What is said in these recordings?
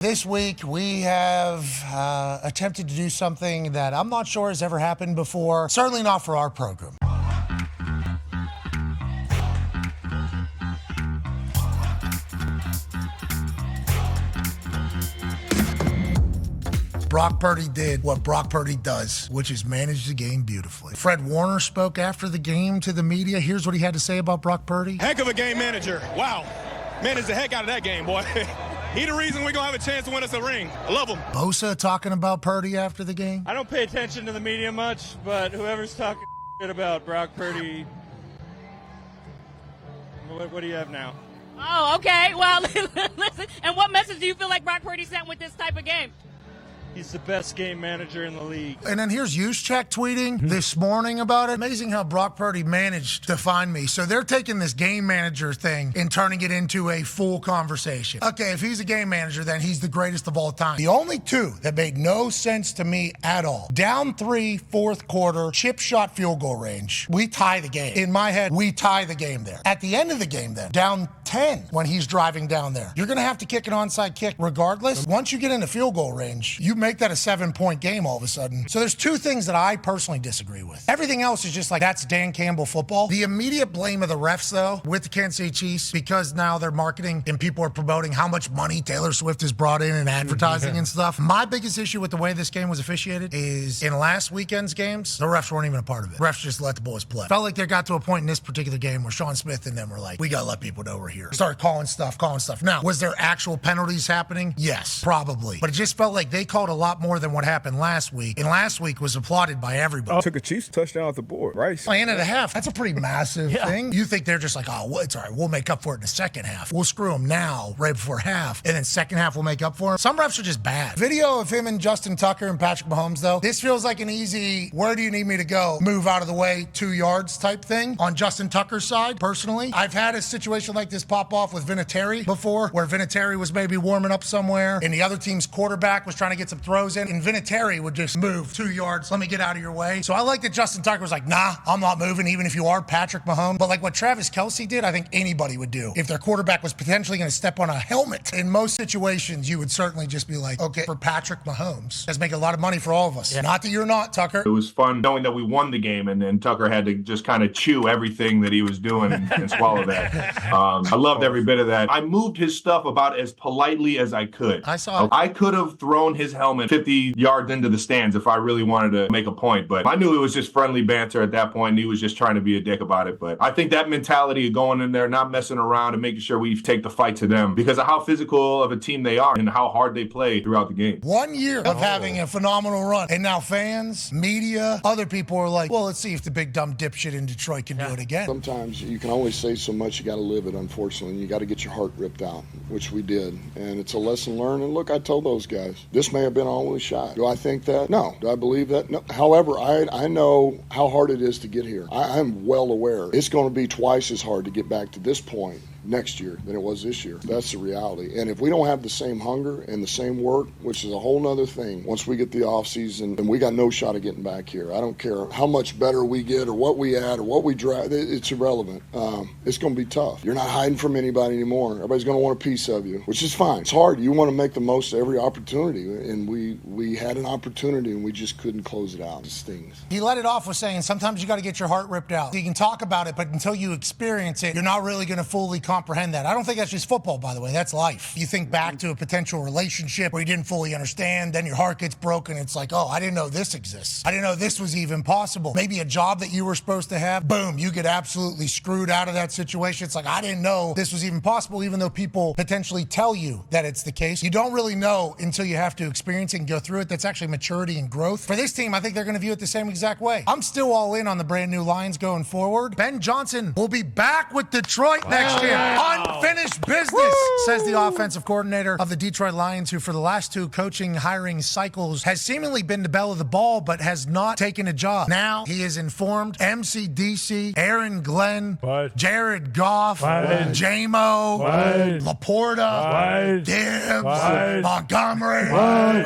This week, we have attempted to do something that I'm not sure has ever happened before, certainly not for our program. Brock Purdy did what Brock Purdy does, which is manage the game beautifully. Fred Warner spoke after the game to the media. Here's what he had to say about Brock Purdy. Heck of a game manager. Wow. Managed the heck out of that game, boy. He the reason we're going to have a chance to win us a ring. I love him. Bosa talking about Purdy after the game. I don't pay attention to the media much, but whoever's talking shit about Brock Purdy, what do you have now? Oh, okay. Well, listen. And what message do you feel like Brock Purdy sent with this type of game? He's the best game manager in the league. And then here's Juszczyk tweeting this morning about it. Amazing how Brock Purdy managed to find me. So they're taking this game manager thing and turning it into a full conversation. Okay, if he's a game manager, then he's the greatest of all time. The only two that made no sense to me at all. Down 3, fourth quarter, chip shot field goal range. We tie the game. In my head, we tie the game there. At the end of the game then, down 10 when he's driving down there. You're going to have to kick an onside kick regardless. Once you get into field goal range, you make that a 7-point game all of a sudden. So there's two things that I personally disagree with. Everything else is just like, that's Dan Campbell football. The immediate blame of the refs, though, with the Kansas City Chiefs, because now they're marketing and people are promoting how much money Taylor Swift has brought in and advertising and stuff. My biggest issue with the way this game was officiated is in last weekend's games, the refs weren't even a part of it. Refs just let the boys play. Felt like they got to a point in this particular game where Sean Smith and them were like, we got to let people know we're here. Started calling stuff. Now, was there actual penalties happening? Yes, probably. But it just felt like they called a lot more than what happened last week. And last week was applauded by everybody. Took a Chiefs touchdown off the board, right? And at a half, that's a pretty massive thing. You think they're just like, oh, well, it's all right. We'll make up for it in the second half. We'll screw them now, right before half. And then second half, we'll make up for them. Some refs are just bad. Video of him and Justin Tucker and Patrick Mahomes, though. This feels like an easy, where do you need me to go? Move out of the way, 2 yards type thing on Justin Tucker's side, personally. I've had a situation like this pop off with Vinatieri before, where Vinatieri was maybe warming up somewhere and the other team's quarterback was trying to get some throws in, and Vinatieri would just move 2 yards. Let me get out of your way. So I like that Justin Tucker was like, nah, I'm not moving, even if you are Patrick Mahomes. But like what Travis Kelce did, I think anybody would do. If their quarterback was potentially going to step on a helmet, in most situations, you would certainly just be like, okay, for Patrick Mahomes, that's making a lot of money for all of us. Yeah. Not that you're not, Tucker. It was fun knowing that we won the game, and then Tucker had to just kind of chew everything that he was doing and swallow that. I loved every bit of that. I moved his stuff about as politely as I could. I could have thrown his helmet 50 yards into the stands if I really wanted to make a point, but I knew it was just friendly banter at that point, and he was just trying to be a dick about it. But I think that mentality of going in there, not messing around, and making sure we take the fight to them because of how physical of a team they are and how hard they play throughout the game. 1 year of having a phenomenal run, and now fans, media, other people are like, well, let's see if the big dumb dipshit in Detroit can do it again. Sometimes you can only say so much. You got to live it, unfortunately. You got to get your heart ripped out, which we did, and it's a lesson learned. And look, I told those guys, this may have been our only shot. Do I think that? No. Do I believe that? No. However, I know how hard it is to get here. I'm well aware. It's going to be twice as hard to get back to this point next year than it was this year. That's the reality. And if we don't have the same hunger and the same work, which is a whole nother thing, once we get the offseason, and we got no shot of getting back here. I don't care how much better we get or what we add or what we drive. It's irrelevant. It's going to be tough. You're not hiding from anybody anymore. Everybody's going to want a piece of you, which is fine. It's hard. You want to make the most of every opportunity. And we had an opportunity and we just couldn't close it out. It stings. He let it off with saying sometimes you got to get your heart ripped out. You can talk about it, but until you experience it, you're not really going to fully comprehend that. I don't think that's just football, by the way. That's life. You think back to a potential relationship where you didn't fully understand, then your heart gets broken. It's like, oh, I didn't know this exists. I didn't know this was even possible. Maybe a job that you were supposed to have, boom, you get absolutely screwed out of that situation. It's like, I didn't know this was even possible, even though people potentially tell you that it's the case. You don't really know until you have to experience it and go through it. That's actually maturity and growth. For this team, I think they're going to view it the same exact way. I'm still all in on the brand new Lions going forward. Ben Johnson will be back with Detroit next year. Unfinished business, says the offensive coordinator of the Detroit Lions, who for the last two coaching hiring cycles has seemingly been the belle of the ball, but has not taken a job. Now he is informed MCDC, Aaron Glenn, Jared Goff, J-Mo, Laporta, Gibbs, Montgomery,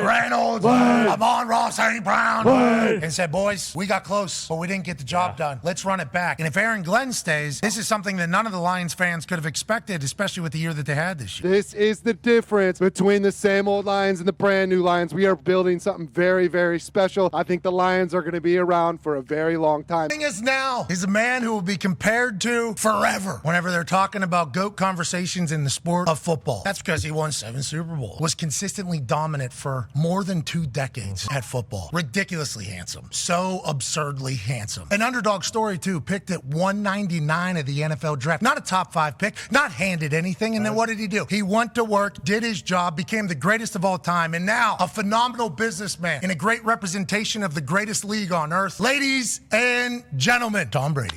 Reynolds, Amon-Ra St. Brown, and said, boys, we got close, but we didn't get the job done. Let's run it back. And if Aaron Glenn stays, this is something that none of the Lions fans could have have expected, especially with the year that they had this year. This is the difference between the same old Lions and the brand new Lions. We are building something very, very special. I think the Lions are going to be around for a very long time. The thing is now, he's a man who will be compared to forever whenever they're talking about GOAT conversations in the sport of football. That's because he won 7 Super Bowls, was consistently dominant for more than 2 decades at football. Ridiculously handsome. So absurdly handsome. An underdog story, too, picked at 199 of the NFL draft. Not a top 5 pick, not handed anything. And then what did he do? He went to work, did his job, became the greatest of all time, and now a phenomenal businessman and a great representation of the greatest league on earth. Ladies and gentlemen, Tom Brady.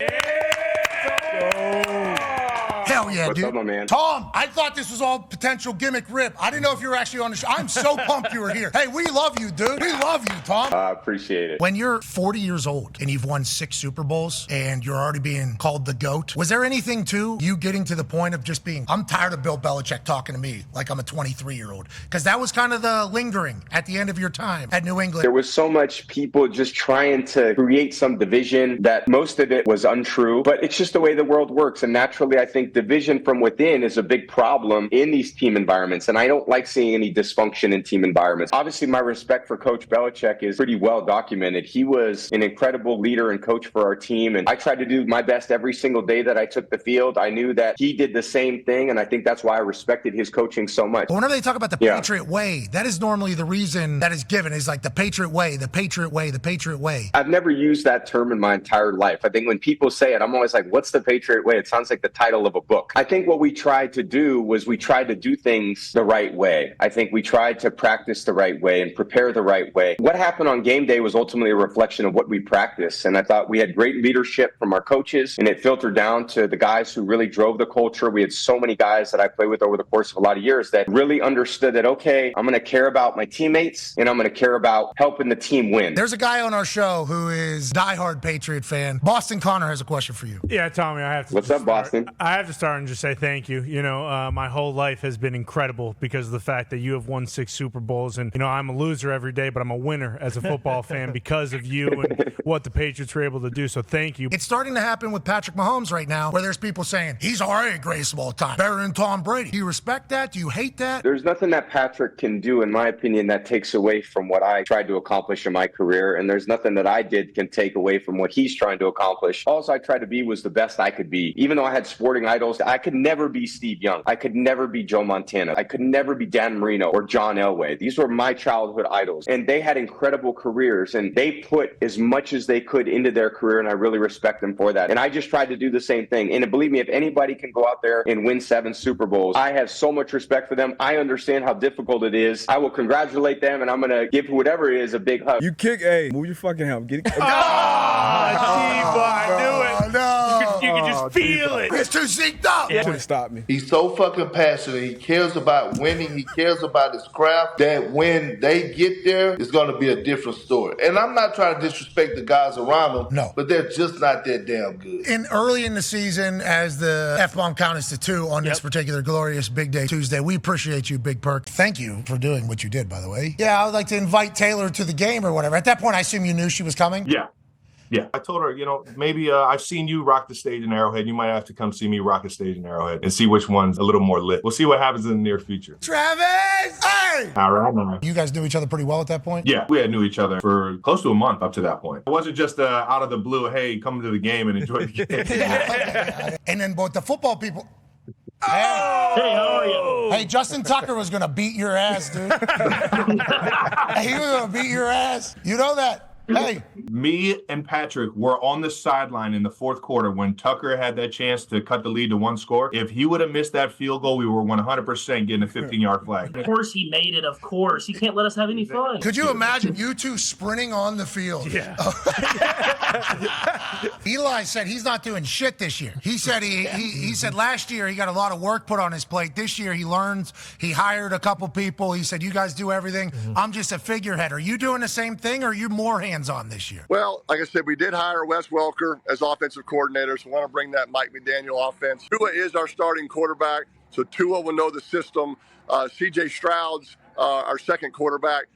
Hell yeah, What's dude. up, my man? Tom, I thought this was all potential gimmick rip. I didn't know if you were actually on the show. I'm so pumped you were here. Hey, we love you, dude. We love you, Tom. I appreciate it. When you're 40 years old and you've won 6 Super Bowls and you're already being called the GOAT, was there anything to you getting to the point of just being, I'm tired of Bill Belichick talking to me like I'm a 23-year-old? Because that was kind of the lingering at the end of your time at New England. There was so much people just trying to create some division that most of it was untrue, but it's just the way the world works. And naturally, I think division from within is a big problem in these team environments. And I don't like seeing any dysfunction in team environments. Obviously, my respect for Coach Belichick is pretty well documented. He was an incredible leader and coach for our team. And I tried to do my best every single day that I took the field. I knew that he did the same thing. And I think that's why I respected his coaching so much. But whenever they talk about the Patriot way, that is normally the reason that is given is like the Patriot way, the Patriot way, the Patriot way. I've never used that term in my entire life. I think when people say it, I'm always like, what's the Patriot way? It sounds like the title of a book. I think what we tried to do was we tried to do things the right way. I think we tried to practice the right way and prepare the right way. What happened on game day was ultimately a reflection of what we practiced. And I thought we had great leadership from our coaches, and it filtered down to the guys who really drove the culture. We had so many guys that I played with over the course of a lot of years that really understood that, okay, I'm going to care about my teammates and I'm going to care about helping the team win. There's a guy on our show who is diehard Patriot fan. Boston Connor has a question for you. Yeah, Tommy, I have to. What's up, Boston? I have to start and just say thank you. You know, my whole life has been incredible because of the fact that you have won 6 Super Bowls. And, you know, I'm a loser every day, but I'm a winner as a football fan because of you and what the Patriots were able to do. So thank you. It's starting to happen with Patrick Mahomes right now, where there's people saying, he's already greatest of all time, better than Tom Brady. Do you respect that? Do you hate that? There's nothing that Patrick can do, in my opinion, that takes away from what I tried to accomplish in my career. And there's nothing that I did can take away from what he's trying to accomplish. All I tried to be was the best I could be. Even though I had sporting idols, I could never be Steve Young. I could never be Joe Montana. I could never be Dan Marino or John Elway. These were my childhood idols. And they had incredible careers, and they put as much as they could into their career, and I really respect them for that. And I just tried to do the same thing. And believe me, if anybody can go out there and win 7 Super Bowls, I have so much respect for them. I understand how difficult it is. I will congratulate them, and I'm going to give whoever it is a big hug. You kick, move your fucking helmet. Get it. I knew it. No. You could just feel it. It's too synced up. You couldn't stop me. He's so fucking passionate. He cares about winning. He cares about his craft that when they get there, it's going to be a different story. And I'm not trying to disrespect the guys around him, no, but they're just not that damn good. And early in the season, as the F-bomb count is to 2 on this particular glorious Big Day Tuesday, we appreciate you, Big Perk. Thank you for doing what you did, by the way. Yeah, I would like to invite Taylor to the game or whatever. At that point, I assume you knew she was coming? Yeah. I told her, maybe I've seen you rock the stage in Arrowhead. You might have to come see me rock the stage in Arrowhead and see which one's a little more lit. We'll see what happens in the near future. Travis! Hey! All right. You guys knew each other pretty well at that point? Yeah, we had knew each other for close to a month up to that point. It wasn't just out of the blue, hey, come to the game and enjoy the game. Okay. And then both the football people... Hey, how are you? Hey, Justin Tucker was going to beat your ass, dude. He was going to beat your ass. You know that. Hey. Me and Patrick were on the sideline in the 4th quarter when Tucker had that chance to cut the lead to 1 score. If he would have missed that field goal, we were 100% getting a 15-yard flag. Of course he made it, of course. He can't let us have any fun. Could you imagine you two sprinting on the field? Yeah. Eli said he's not doing shit this year. He said he said last year he got a lot of work put on his plate. This year he learned. He hired a couple people. He said, you guys do everything. I'm just a figurehead. Are you doing the same thing, or are you more hands-on this year? Well, like I said, we did hire Wes Welker as offensive coordinator, so we want to bring that Mike McDaniel offense. Tua is our starting quarterback, so Tua will know the system. C.J. Stroud's our second quarterback.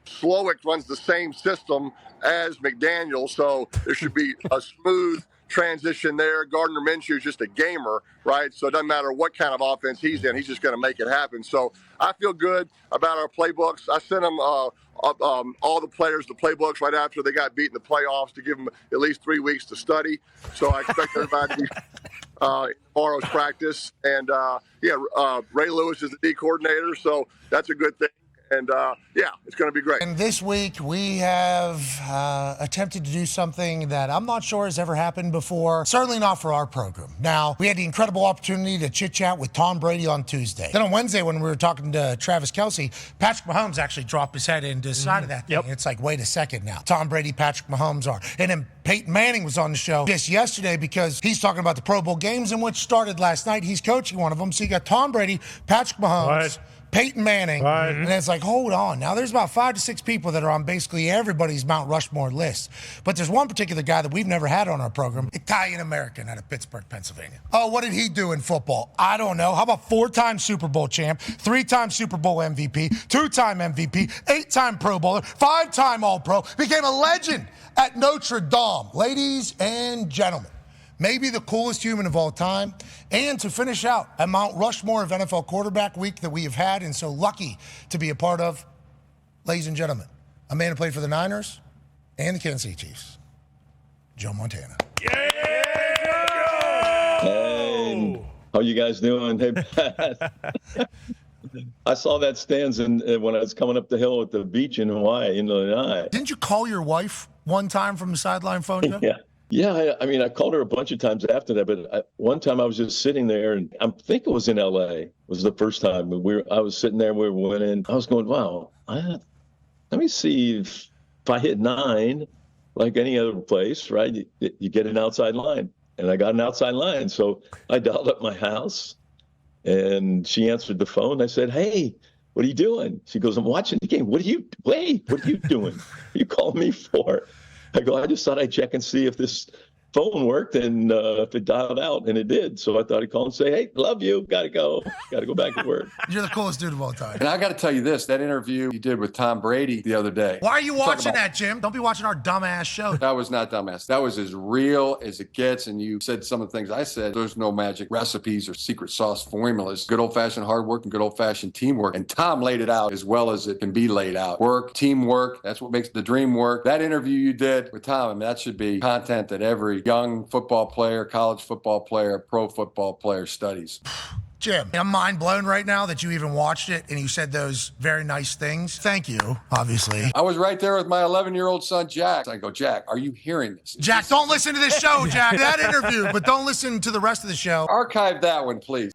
Slowick runs the same system as McDaniel, so there should be a smooth transition there. Gardner Minshew is just a gamer, right? So it doesn't matter what kind of offense he's in. He's just going to make it happen. So I feel good about our playbooks. I sent them all the players the playbooks right after they got beat in the playoffs to give them at least 3 weeks to study. So I expect everybody to be in tomorrow's practice. And, Ray Lewis is the D coordinator, so that's a good thing. And, it's going to be great. And this week, we have attempted to do something that I'm not sure has ever happened before, certainly not for our program. Now, we had the incredible opportunity to chit-chat with Tom Brady on Tuesday. Then on Wednesday, when we were talking to Travis Kelce, Patrick Mahomes actually dropped his head and decided that thing. Yep. It's like, wait a second now. Tom Brady, Patrick Mahomes are. And then Peyton Manning was on the show just yesterday because he's talking about the Pro Bowl games in which started last night. He's coaching one of them. So you got Tom Brady, Patrick Mahomes, Peyton Manning, and it's like, hold on. Now, there's about 5 to 6 people that are on basically everybody's Mount Rushmore list. But there's one particular guy that we've never had on our program, Italian-American out of Pittsburgh, Pennsylvania. Oh, what did he do in football? I don't know. How about 4-time Super Bowl champ, 3-time Super Bowl MVP, 2-time MVP, 8-time Pro Bowler, 5-time All-Pro, became a legend at Notre Dame. Ladies and gentlemen, maybe the coolest human of all time, and to finish out a Mount Rushmore of NFL quarterback week that we have had and so lucky to be a part of, ladies and gentlemen, a man who played for the Niners and the Kansas City Chiefs, Joe Montana. Hey, how you guys doing? Hey, Pat. I saw that stands when I was coming up the hill at the beach in Hawaii, in Lanai. Didn't you call your wife one time from the sideline phone, Joe? Yeah, I called her a bunch of times after that, but one time I was just sitting there, and I think it was in L.A. It was the first time. I was sitting there, we were winning. I was going, wow, let me see if I hit 9, like any other place, right? You get an outside line, and I got an outside line. So I dialed up my house, and she answered the phone. I said, hey, what are you doing? She goes, I'm watching the game. What are you doing? What are you calling me for? I go, I just thought I'd check and see if this phone worked and if it dialed out, and it did. So I thought I'd call and say, hey, love you, gotta go back to work. You're the coolest dude of all time. And I got to tell you this, that interview you did with Tom Brady the other day. Why are you watching that, Jim? Don't be watching our dumbass show. That was not dumbass. That was as real as it gets. And you said some of the things I said. There's no magic recipes or secret sauce formulas. Good old-fashioned hard work and good old-fashioned teamwork. And Tom laid it out as well as it can be laid out. Work, teamwork, that's what makes the dream work. That interview you did with Tom, I mean, that should be content that every young football player, college football player, pro football player studies. Jim, I'm mind blown right now that you even watched it and you said those very nice things. Thank you, obviously. I was right there with my 11-year-old son, Jack. I go, Jack, are you hearing this? Jack, don't listen to this show, Jack. That interview, but don't listen to the rest of the show. Archive that one, please.